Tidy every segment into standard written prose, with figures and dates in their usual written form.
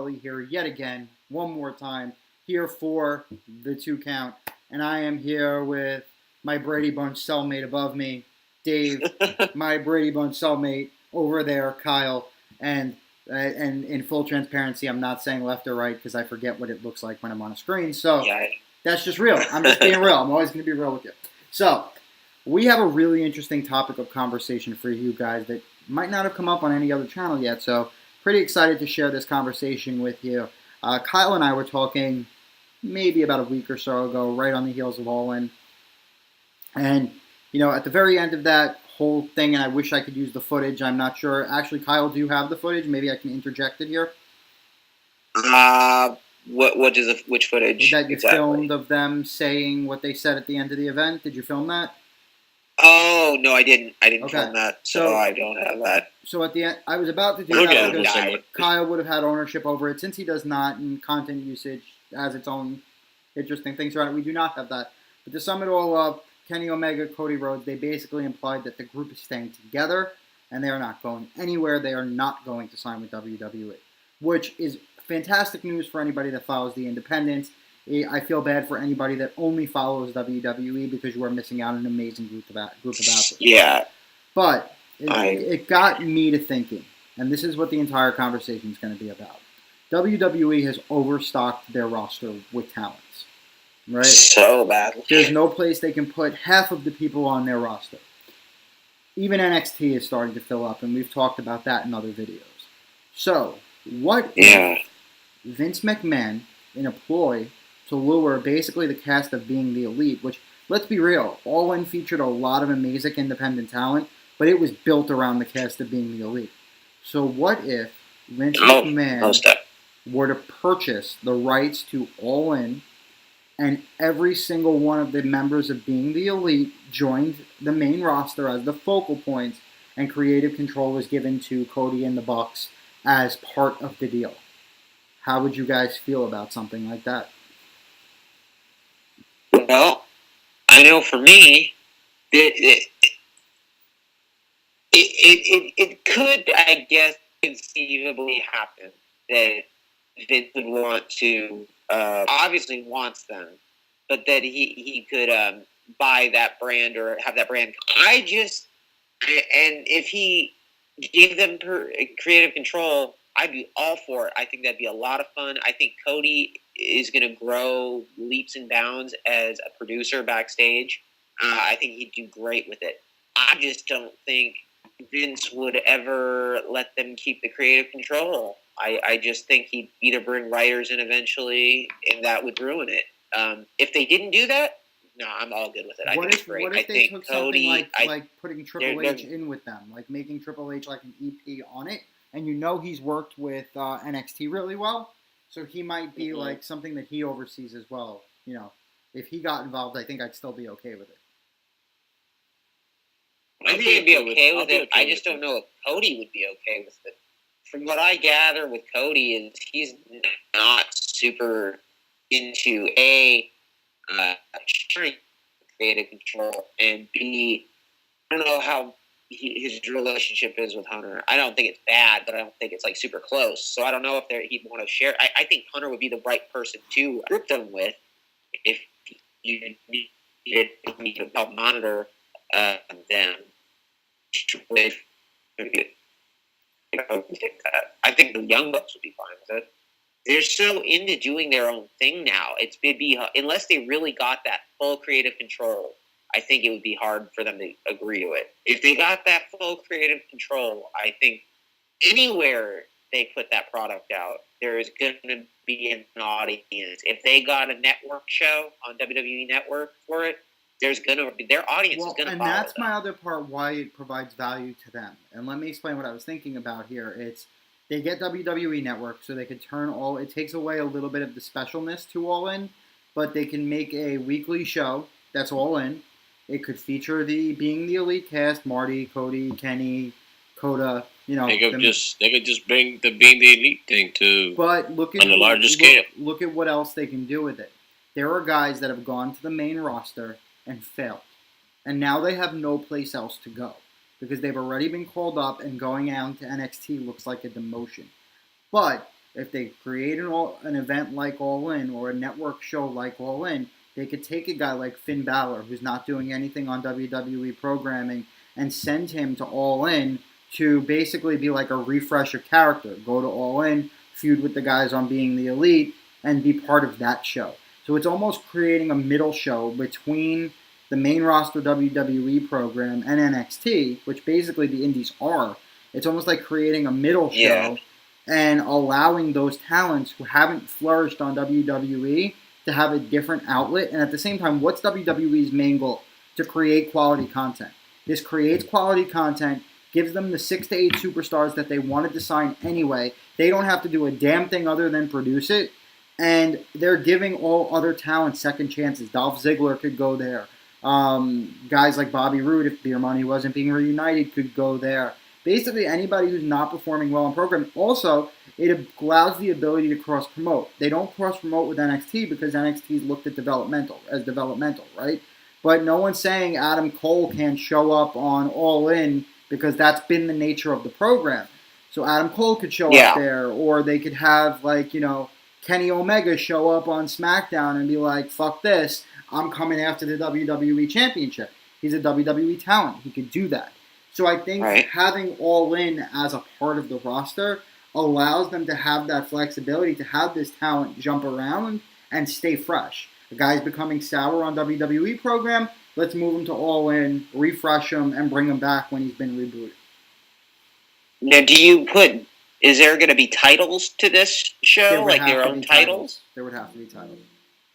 Sully here yet again, one more time, here for the 2 count. And I am here with my Brady Bunch cellmate above me, Dave, my Brady Bunch cellmate over there, Kyle. And in full transparency, I'm not saying left or right because I forget what it looks like when I'm on a screen. So that's just real. I'm just being real. I'm always going to be real with you. So we have a really interesting topic of conversation for you guys that might not have come up on any other channel yet. So pretty excited to share this conversation with you. Kyle and I were talking maybe about a week or so ago, right on the heels of All In. And, you know, at the very end of that whole thing, and I wish I could use the footage, I'm not sure. Actually, Kyle, do you have the footage? Maybe I can interject it here. Which footage? That you filmed of them saying what they said at the end of the event. Did you film that? Oh, no, I didn't. I didn't film that, so I don't have that. So at the end, I was about to do that because Kyle would have had ownership over it. Since he does not, and content usage has its own interesting things around it, we do not have that. But to sum it all up, Kenny Omega, Cody Rhodes, they basically implied that the group is staying together, and they are not going anywhere. They are not going to sign with WWE, which is fantastic news for anybody that follows the independents. I feel bad for anybody that only follows WWE because you are missing out on an amazing group of athletes. Yeah. But it got me to thinking, and this is what the entire conversation is going to be about. WWE has overstocked their roster with talents, right? So badly. There's no place they can put half of the people on their roster. Even NXT is starting to fill up, and we've talked about that in other videos. So, what if Vince McMahon, in a ploy to lure basically the cast of Being the Elite, which, let's be real, All In featured a lot of amazing independent talent, but it was built around the cast of Being the Elite. So what if Vince McMahon were to purchase the rights to All In, and every single one of the members of Being the Elite joined the main roster as the focal points, and creative control was given to Cody and the Bucks as part of the deal? How would you guys feel about something like that? Well, I know for me, it could, I guess, conceivably happen that Vince would want to, obviously wants them, but that he could buy that brand or have that brand. And if he gave them creative control, I'd be all for it. I think that'd be a lot of fun. I think Cody is going to grow leaps and bounds as a producer backstage. I think he'd do great with it. I just don't think Vince would ever let them keep the creative control. I just think he'd either bring writers in eventually, and that would ruin it. If they didn't do that, no, I'm all good with it. I think it's great. What if they took something like putting Triple H in with them, like making Triple H like an EP on it? And you know he's worked with NXT really well, so he might be like something that he oversees as well. You know, if he got involved, I think I'd still be okay with it. I think I'd be okay with it. I just don't know if Cody would be okay with it. From what I gather with Cody is he's not super into creative control, and B, I don't know how his relationship is with Hunter. I don't think it's bad, but I don't think it's like super close. So I don't know if he'd want to share. I think Hunter would be the right person to group them with if you needed to help monitor them. I think the Young Bucks would be fine with it. They're so into doing their own thing now. It'd be unless they really got that full creative control, I think it would be hard for them to agree to it. If they got that full creative control, I think anywhere they put that product out, there is going to be an audience. If they got a network show on WWE Network for it, there's going to be their audience is going to follow. And that's my other part why it provides value to them. And let me explain what I was thinking about here. It's they get WWE Network, so they could turn all. It takes away a little bit of the specialness to All In, but they can make a weekly show that's All In. It could feature Being the Elite cast: Marty, Cody, Kenny, Coda. You know, they could just bring the Being the Elite thing to. But look at on a larger scale. Look at what else they can do with it. There are guys that have gone to the main roster and failed, and now they have no place else to go because they've already been called up, and going out to NXT looks like a demotion. But if they create an event like All In or a network show like All In, they could take a guy like Finn Balor, who's not doing anything on WWE programming, and send him to All In to basically be like a refresher character. Go to All In, feud with the guys on Being the Elite, and be part of that show. So it's almost creating a middle show between the main roster WWE program and NXT, which basically the indies are. It's almost like creating a middle show and allowing those talents who haven't flourished on WWE to have a different outlet. And at the same time, what's WWE's main goal? To create quality content. This creates quality content, gives them the 6 to 8 superstars that they wanted to sign anyway. They don't have to do a damn thing other than produce it. And they're giving all other talent second chances. Dolph Ziggler could go there. Guys like Bobby Roode, if Beer Money wasn't being reunited, could go there. Basically, anybody who's not performing well in program. Also, it allows the ability to cross-promote. They don't cross-promote with NXT because NXT's looked at developmental, right? But no one's saying Adam Cole can't show up on All In because that's been the nature of the program. So Adam Cole could show up there, or they could have, like, you know, Kenny Omega show up on SmackDown and be like, fuck this, I'm coming after the WWE Championship. He's a WWE talent. He could do that. So I think having All In as a part of the roster allows them to have that flexibility to have this talent jump around and stay fresh. The guy's becoming sour on WWE program. Let's move him to All In, refresh him, and bring him back when he's been rebooted. Now, is there going to be titles to this show, like their own titles? There would have to be titles.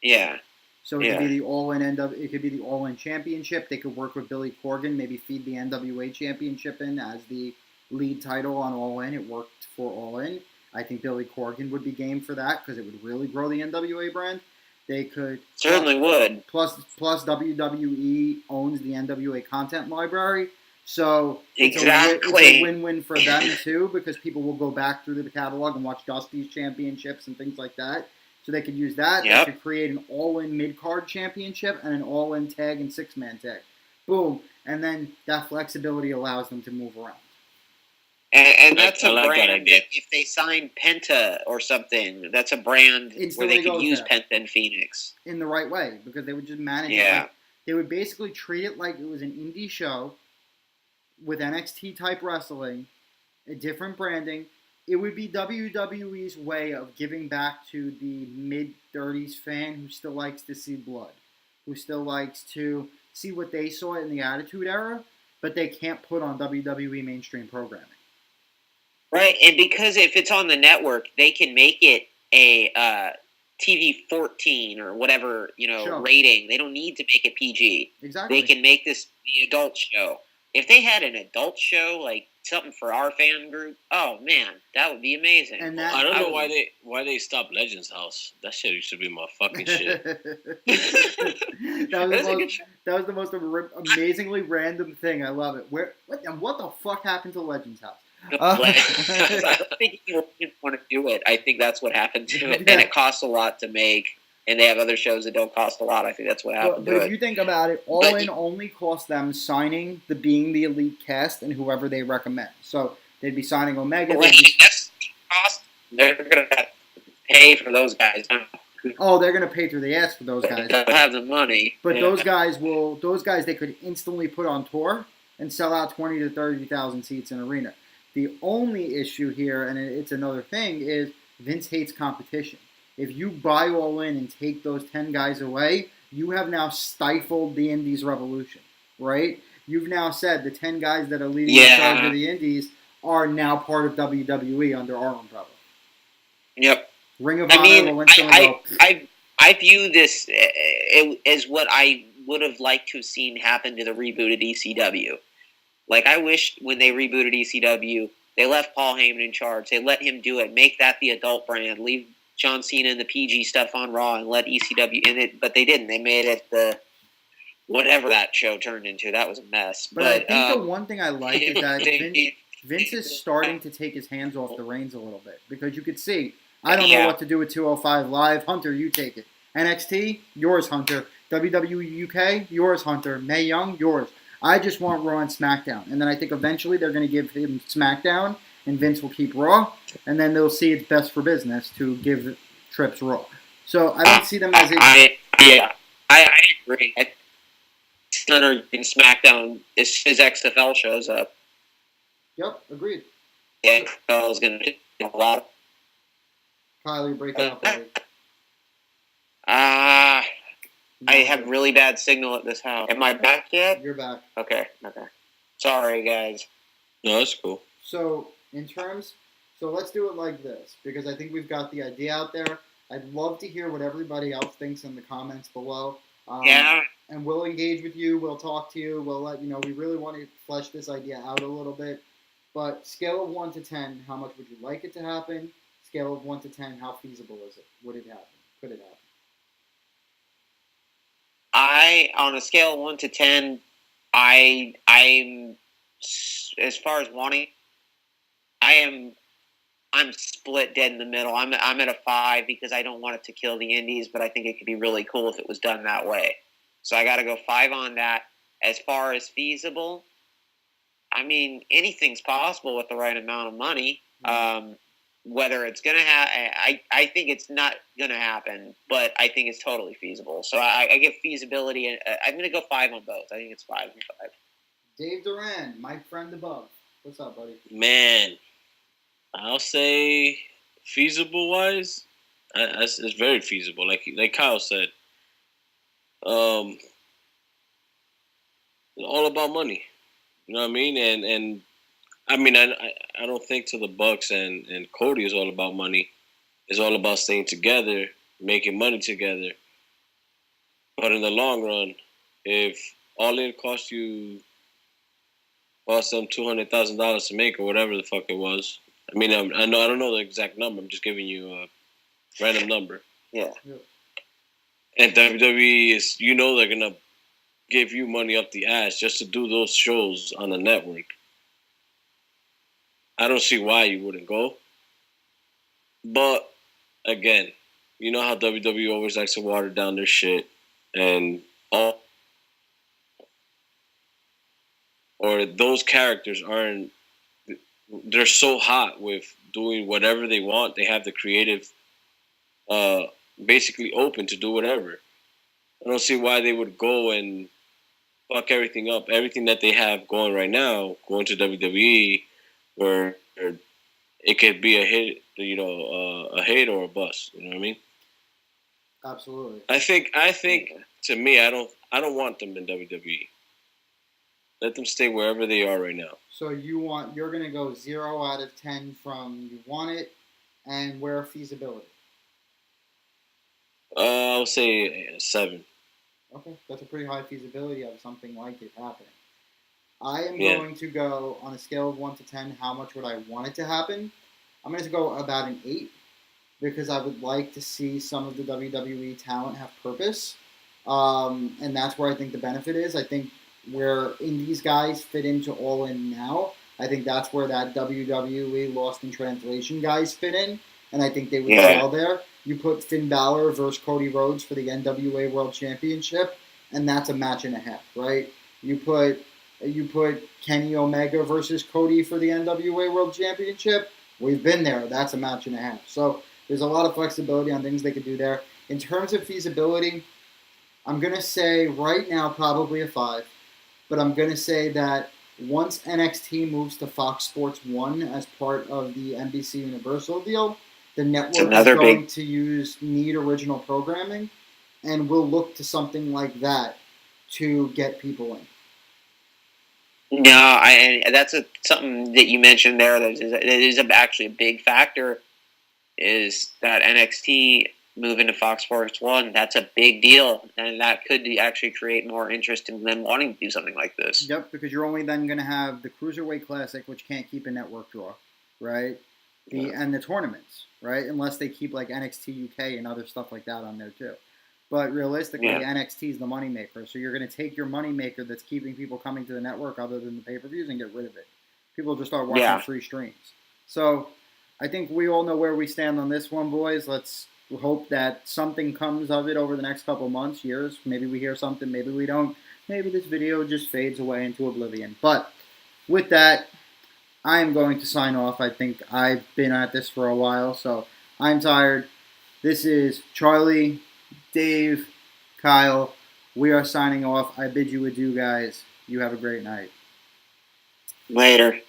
Yeah. So it could be the All In it could be the All In Championship. They could work with Billy Corgan, maybe feed the NWA Championship in as the lead title on All In. It worked for All In. I think Billy Corgan would be game for that because it would really grow the NWA brand. They could certainly would. Plus WWE owns the NWA content library. So it's a win-win for them too, because people will go back through the catalog and watch Dusty's championships and things like that. So they could use that. Yep. They could create an all-in mid-card championship and an all-in tag and six-man tag. Boom. And then that flexibility allows them to move around. And that's a brand that if they sign Penta or something, that's a brand where they could use Penta and Phoenix. In the right way, because they would just manage it. Like, they would basically treat it like it was an indie show with NXT-type wrestling, a different branding. It would be WWE's way of giving back to the mid-30s fan who still likes to see blood, who still likes to see what they saw in the Attitude Era, but they can't put on WWE mainstream programming. Right, and because if it's on the network, they can make it a TV 14 or whatever, rating. They don't need to make it PG. Exactly. They can make this the adult show. If they had an adult show, like something for our fan group, oh man, that would be amazing. And I don't know why they stopped Legends House. That shit used to be my fucking shit. that was the most amazingly random thing. I love it. What the fuck happened to Legends House? I don't think he didn't want to do it. I think that's what happened to it, and it costs a lot to make. And they have other shows that don't cost a lot. I think that's what happened. But if you think about it, All In only cost them signing the Being the Elite cast and whoever they recommend. So they'd be signing Omega. They're going to have to pay for those guys. Oh, they're going to pay through the ass for those guys. They have the money. But those guys they could instantly put on tour and sell out 20 to 30,000 seats in arena. The only issue here, and it's another thing, is Vince hates competition. If you buy All In and take those 10 guys away, you have now stifled the Indies revolution, right? You've now said the 10 guys that are leading the charge of the Indies are now part of WWE under our umbrella. Yep. Ring of Honor. I view this as what I would have liked to have seen happen to the rebooted ECW. Like, I wish when they rebooted ECW, they left Paul Heyman in charge. They let him do it. Make that the adult brand. Leave John Cena and the PG stuff on Raw and let ECW in it, but they didn't. They made it the whatever that show turned into. That was a mess. But I think the one thing I like is that Vince is starting to take his hands off the reins a little bit, because you could see, I don't know what to do with 205 Live. Hunter, you take it. NXT, yours, Hunter. WWE UK, yours, Hunter. Mae Young, yours. I just want Raw and SmackDown. And then I think eventually they're going to give him SmackDown and Vince will keep Raw, and then they'll see it's best for business to give Trips Raw. So I don't see them as I agree. Stunner in SmackDown as soon as XFL shows up. Yep, agreed. Yeah, XFL is going to do a lot. Kyle, you're breaking up, buddy. I have really bad signal at this house. Am I back yet? You're back. Okay. Sorry, guys. No, that's cool. So let's do it like this, because I think we've got the idea out there. I'd love to hear what everybody else thinks in the comments below. Yeah. And we'll engage with you. We'll talk to you. We'll let you know. We really want to flesh this idea out a little bit. But scale of 1 to 10, how much would you like it to happen? Scale of 1 to 10, how feasible is it? Would it happen? Could it happen? On a scale of 1 to 10, I'm as far as wanting, I'm split dead in the middle. I'm at a 5 because I don't want it to kill the indies, but I think it could be really cool if it was done that way. So I got to go 5 on that. As far as feasible, I mean, anything's possible with the right amount of money. Whether it's going to happen, I think it's not going to happen, but I think it's totally feasible. So I give feasibility, and I'm going to go 5 on both. I think it's 5 and 5. Dave Duran, my friend above. What's up, buddy? Man, I'll say feasible-wise, it's very feasible. Like Kyle said, all about money. You know what I mean? And I mean, I don't think to the Bucks and Cody is all about money. It's all about staying together, making money together. But in the long run, if All In cost them $200,000 to make or whatever the fuck it was. I mean, I don't know the exact number. I'm just giving you a random number. Yeah. And WWE is, they're gonna give you money up the ass just to do those shows on the network. I don't see why you wouldn't go. But again, you know how WWE always likes to water down their shit, and or those characters aren't. They're so hot with doing whatever they want. They have the creative, basically open to do whatever. I don't see why they would go and fuck everything up. Everything that they have going right now, going to WWE, where it could be a hit, a hit or a bust. You know what I mean? Absolutely. I think to me, I don't want them in WWE. Let them stay wherever they are right now. So you're gonna go 0 out of 10 from you want it, and where feasibility? I'll say 7. Okay, that's a pretty high feasibility of something like it happening. I am going to go on a scale of 1 to 10. How much would I want it to happen? I'm going to go about an 8 because I would like to see some of the WWE talent have purpose, and that's where I think the benefit is. I think where indies guys fit into All In now, I think that's where that WWE Lost in Translation guys fit in, and I think they would sell there. You put Finn Balor versus Cody Rhodes for the NWA World Championship, and that's a match and a half, right? You put Kenny Omega versus Cody for the NWA World Championship. We've been there. That's a match and a half. So there's a lot of flexibility on things they could do there. In terms of feasibility, I'm going to say right now probably a 5. But I'm going to say that once NXT moves to Fox Sports 1 as part of the NBC Universal deal, the network is going to need original programming, and we'll look to something like that to get people in. No, that's something that you mentioned there that is actually a big factor, is that NXT moving to Fox Sports 1. That's a big deal, and that could actually create more interest in them wanting to do something like this. Yep, because you're only then going to have the Cruiserweight Classic, which can't keep a network draw, right? And the tournaments, right? Unless they keep like NXT UK and other stuff like that on there too. But realistically, NXT is the moneymaker. So you're going to take your moneymaker that's keeping people coming to the network other than the pay-per-views and get rid of it. People just start watching free streams. So I think we all know where we stand on this one, boys. Let's hope that something comes of it over the next couple months, years. Maybe we hear something, maybe we don't. Maybe this video just fades away into oblivion. But with that, I am going to sign off. I think I've been at this for a while, so I'm tired. This is Charlie, Dave, Kyle. We are signing off. I bid you adieu, guys. You have a great night. Later.